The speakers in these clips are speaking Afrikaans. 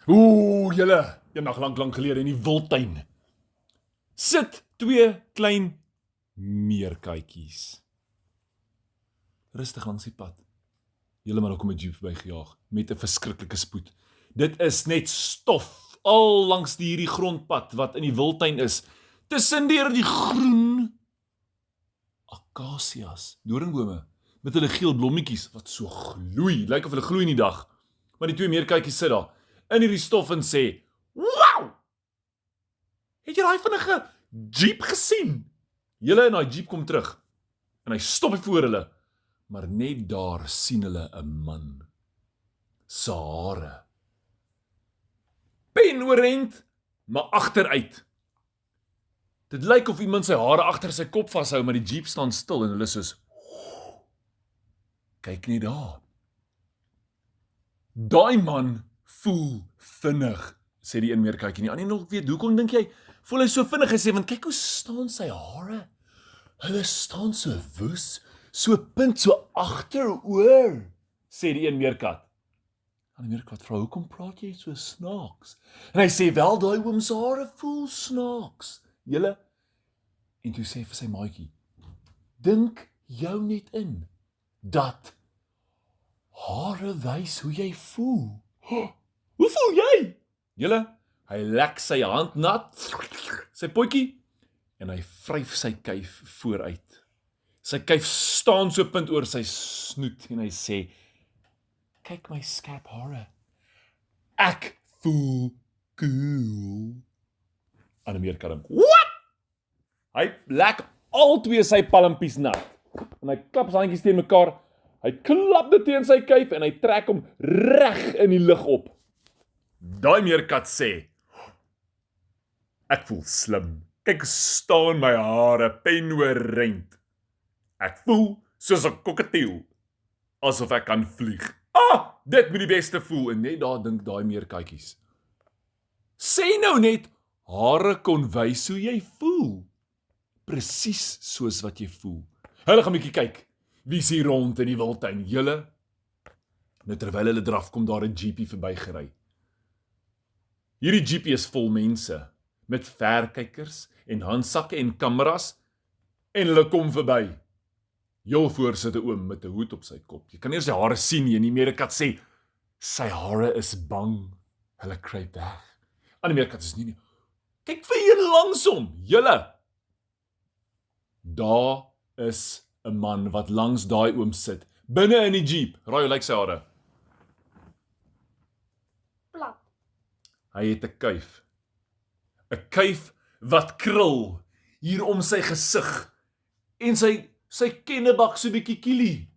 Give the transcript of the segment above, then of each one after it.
Oeh, julle, eendag lang gelede in die wildtuin. Sit twee klein meerkatjies. Rustig langs die pad. Julle maar kom 'n jeep verbygejaag met 'n verskriklike spoed. Dit is net stof al langs hierdie grondpad wat in die wildtuin is. Tussen deur die groen akasias, doringbome met hulle geel blommetjies wat so gloei, lyk of hulle gloei in die dag. Maar die twee meerkatjies sit daar in hierdie stof en sê, "Wow! Het jy daai vinnige jeep gesien?" Julle in daai jeep kom terug en hy stop voor hulle, maar net daar sien hulle 'n man. Sy hare penoorent, maar agteruit. Dit lyk of iemand sy hare agter sy kop vashou, maar die jeep staan stil en hulle soos, kyk net daar. Daai man voel vinnig, sê die een meerkatjie. Die ander nog weet, hoekom dink jy voel hy so vinnig? Hy sê, want kyk hoe staan sy hare. Hulle staan so woes, so punt, so agteroor, sê die een meerkat. Die meerkat vra, hoekom praat jy so snaaks? En hy sê, wel, daai oom se hare voel snaaks. Julle, en toe sê vir sy maatjie, dink jou net in, dat hare wys hoe jy voel. Hoe voel jy? Julle, hy lek sy hand nat, sy potjie, en hy vryf sy kuif vooruit. Sy kuif staan so punt oor sy snoet, en hy sê, kyk my skerp hare. Ek voel cool. Aan die meerkat, what? Hy lek al twee sy palmpies nat, en hy klap sy handjies teen mekaar, hy klap dit teen sy kuif, en hy trek hom reg in die lug op. Daai meerkat sê, ek voel slim, kyk staan my hare penoorent. Ek voel soos 'n kokatiel, asof ek kan vlieg. Dit moet die beste voel, en net daar dink daai meerkatjies. Sê nou net, hare kon wys hoe jy voel. Presies soos wat jy voel. Hulle gaan 'n bietjie kyk, wie is hier rond in die wildtuin, julle? Nou terwyl hulle draf, kom daar 'n jeepie verbygery. Hierdie jeepie is vol mense, met verkykers en handsakke en kameras, en hulle kom verby. Heel voor sit 'n oom met 'n hoed op sy kop. Jy kan eers sy hare sien nie, en die meerkat sê, sy hare is bang. Hulle kruip weg. Aan die meerkat is nie. Kyk vir hier langsom, julle. Daar is 'n man wat langs daai oom sit, binne in die jeep. Raai hoe lyk sy hare? Plat. Hy het 'n kuif. 'n Kuif wat krul hier om sy gesig en sy kennebak so bietjie kielie.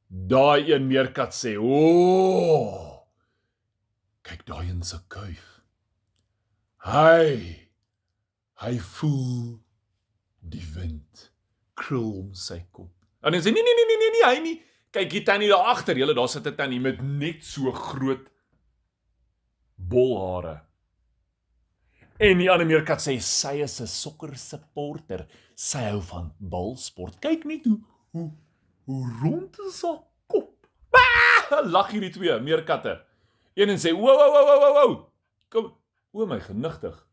Daai een meerkat sê, "O, kyk daai in sy kuif. Hy voel die wind krul om sy kop." En hy sê, nee, hy nie. Kyk die tannie daar agter, julle, daar sit 'n tannie met net so groot bolhare. En die ander meerkat sê, sy is 'n sokker supporter. Sy hou van balsport. Kyk net hoe rond is haar kop. Lag hierdie twee meerkatte. Een en sê, wow. Kom, o my genigtig.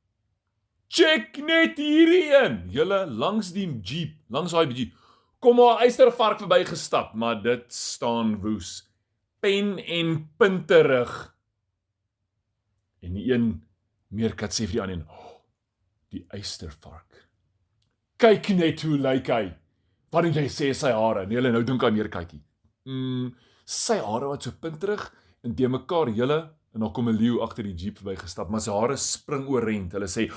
Check net hierdie een. Julle, langs die jeep, langs daai jeep, kom maar 'n eystervark verbygestap, maar dit staan woes. Pen en punterig. En die een meerkat sê vir die ander, die eystervark. Kyk net hoe lyk hy. Wat dink jy sê sy hare? Nee, julle nou dink aan meerkatjie. Sy hare wat so punterig en te mekaar, julle, en dan kom 'n leeu agter die jeep verbygestap, maar sy hare spring oorent. Hulle sê,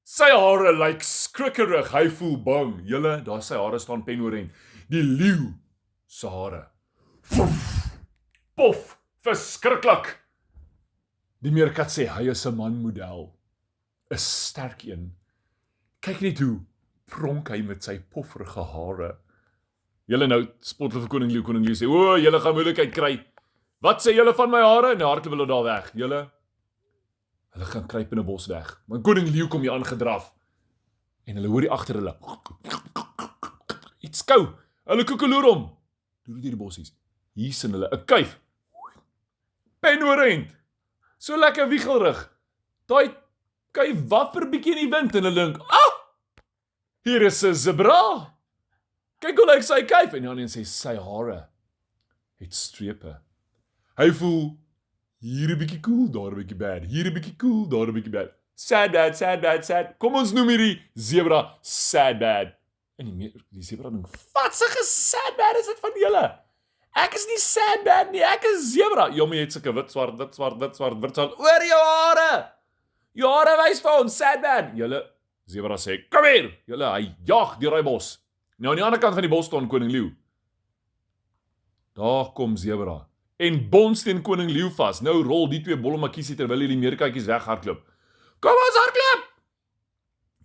sy hare lyk skrikkerig, hy voel bang. Julle, daar sy hare staan penoorent. Die leeu se hare. Pof, verskriklik. Die meerkat sê, hy is 'n manmodel. 'n Sterk een. Kyk net hoe pronk hy met sy pofferige hare. Julle nou spot vir koning leeu sê, o, julle gaan moeilikheid kry. Wat sê julle van my hare? En hardloop hulle daar weg. Julle gaan kruip in 'n bos weg. Maar koning leeu kom hier aangedraf. En hulle hoor die agter hulle. Iets kou. Hulle koekeloer om. Deur die bossies. Hier sien hulle 'n kuif. Penoorend. So lekker wiegelrig. Daai kyk wapper bietjie in die wind en hulle dink, hier is 'n zebra. Kyk hoe lyk sy kuif. En die ander een sê, sy hare het strepe. Hy voel, hier 'n bietjie cool, daar 'n bietjie bad. Hier 'n bietjie cool, daar 'n bietjie bad. Sad bad, sad bad, sad. Kom ons noem hierdie zebra sad bad. En die zebra dink, wat se sad bad is dit van julle? Ek is nie sad bad nie, ek is zebra. Ja, maar jy het sulke wit, swart, wit, swart, oor jou hare. Jou hare wys vir ons, sad bad. Julle, zebra sê, kom hier. Julle, hy jag deur daai bos. Nou aan die ander kant van die bos staan koning leeu. Daar kom zebra. En bons teen koning leeu vas. Nou rol die twee bolle makkies terwyl die meerkatjies weghardloop. Kom ons hardloop!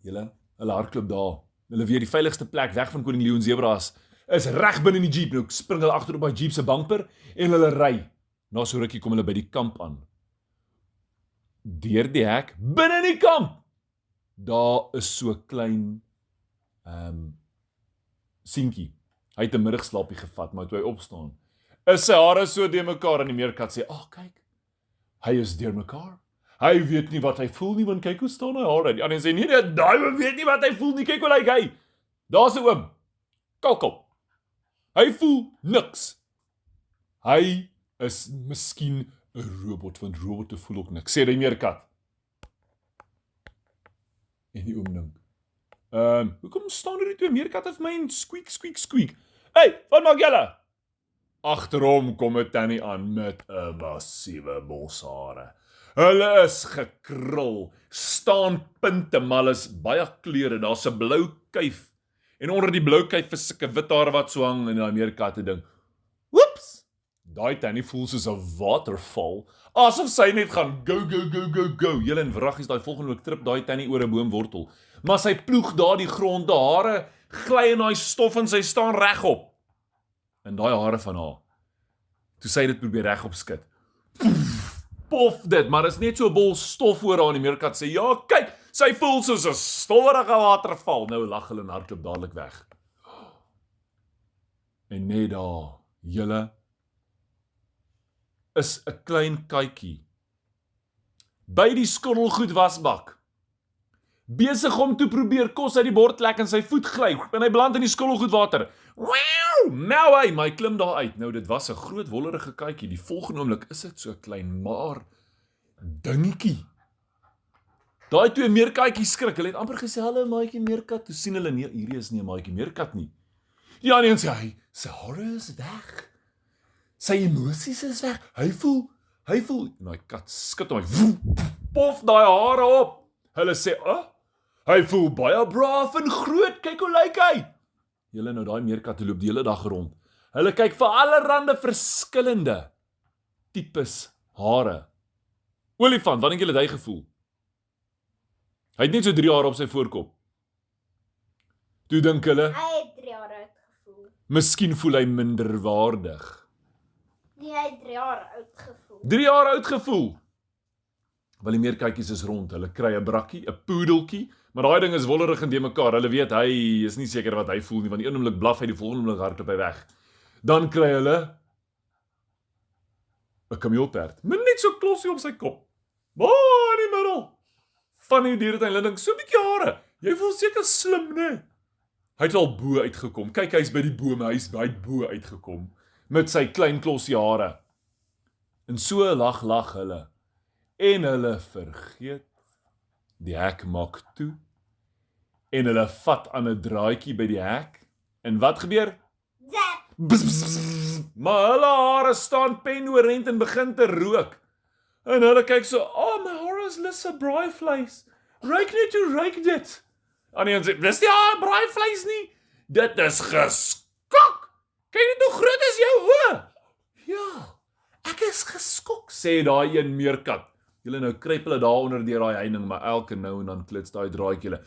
Hulle hardloop daar. Hulle weet die veiligste plek weg van koning leeu en zebra is reg binne in die jeep. Nou spring hulle agter op daai jeep se bumper en hulle ry. Na so rukkie kom hulle by die kamp aan. Deur die hek binne in die kamp. Daar is so klein seentjie. Hy het 'n middagslaapie gevat, maar toe hy opstaan, is sy hare so deurmekaar en die meerkat sê, kyk, hy is deurmekaar. Hy weet nie wat hy voel nie, want kyk hoe staan hy hare. Die ander sê, nee, daai weet nie wat hy voel nie, kyk hoe lyk hy. Daar's 'n oom. Kalkop. Hy voel niks. Hy is miskien 'n robot, want robotte voel ook niks, sê die meerkat. En die oom dink, hoekom staan hierdie twee meerkatte vir my en squeak, squeak, squeak? Hey, wat maak julle? Agterom kom 'n tannie aan met 'n massiewe boshare. Hulle is gekrul, staan punte, maar is baie kleure. Daar's 'n blou kuif. En onder die blou kuif is sulke wit hare wat so hang in daai meerkatte ding. Oeps! Daai tannie voel soos 'n waterval, asof sy net gaan go. Julle en wraggies daai volgende week trip daai tannie oor 'n boomwortel. Maar sy ploeg daar die grond, die hare gly in daai stof en sy staan regop. En daai hare van haar. Toe sy dit probeer regop skud. Pof dit, maar is net so 'n bol stof oor haar en die meerkat sê, ja, kyk, sy voel soos 'n stowwerige waterval. Nou lag hulle en hardloop dadelik weg. En net daar, julle, is 'n klein katjie by die skottelgoed wasbak. Besig om te probeer kos uit die bord lek en sy voet gly en hy beland in die skottelgoedwater. Nou hy, maar hy klim daar uit. Nou dit was 'n groot wollerige katjie. Die volgende oomblik is dit so klein maar dingetjie. Daai twee meerkatjies skrik. Hulle het amper gesê, "Hallo maatjie meerkat." Toe sien hulle, nee, hierdie is nie 'n maatjie meerkat nie. Die ander een sê, sy hare is weg. Sy emosies is weg. Hy voel en daai kat skud hom. Pof daai hare op. Hulle sê, hy voel baie braaf en groot. Kyk hoe lyk hy. Julle nou daai meerkatte loop die hele dag rond. Hulle kyk vir allerlei verskillende tipes hare. Olifant, wat dink julle het hy gevoel? Hy het net so 3 hare op sy voorkop. Toe dink hulle, Hy het 3 jaar oud gevoel. miskien voel hy minderwaardig. Nee, hy het 3 jaar oud gevoel. 3 jaar oud gevoel. Wel die meerkatjies is rond. Hulle kry 'n brakkie, 'n poedeltjie, maar daai ding is wollerig en de mekaar. Hulle weet hy is nie seker wat hy voel nie, want die een oomblik blaf hy, die volgende oomblik hardloop hy weg. Dan kry hulle 'n kameelperd met net so klossie op sy kop. Maar in die middel van die diere en hulle dink, so 'n bietjie hare. Jy voel seker slim, né? Hy het al bo uitgekom. Kyk, hy's by die bome, hy's by bo uitgekom met sy klein klossie hare. En so lag hulle. En hulle vergeet die hek maak toe. En hulle vat aan 'n draadjie by die hek. En wat gebeur? Zap! Bzz, bzz, bzz. Maar hulle hare staan penoorent en begin te rook. En hulle kyk so, my hare is lisse braaivleis. Ruik net hoe ruik dit. En die een sê, dis nie braaivleis nie. Dit is geskok. Kyk net hoe groot is jou oë. Ja, ek is geskok, sê daai een meerkat. Julle nou kruip hulle daar onder deur daai heining, maar elke nou en dan klits daai draadjie hulle.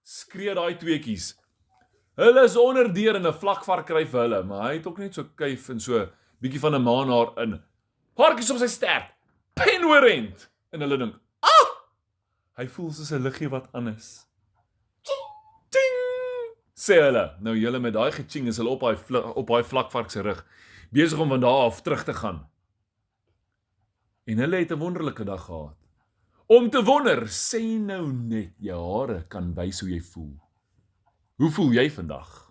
Skree daai tweeetjies. Hulle is onder deur en 'n vlakvark kry vir hulle, maar hy het ook net so kuif en so bietjie van 'n maanhaar in. Haartjies op sy stert. Penoorent. En hulle dink, hy voel soos 'n liggie wat aan is. Ting! Sê hulle. Nou julle met daai geching is hulle op daai vlakvark se rug, besig om van daar af terug te gaan. En hulle het 'n wonderlike dag gehad. Om te wonder, sê nou net jou hare kan wys hoe jy voel. Hoe voel jy vandag?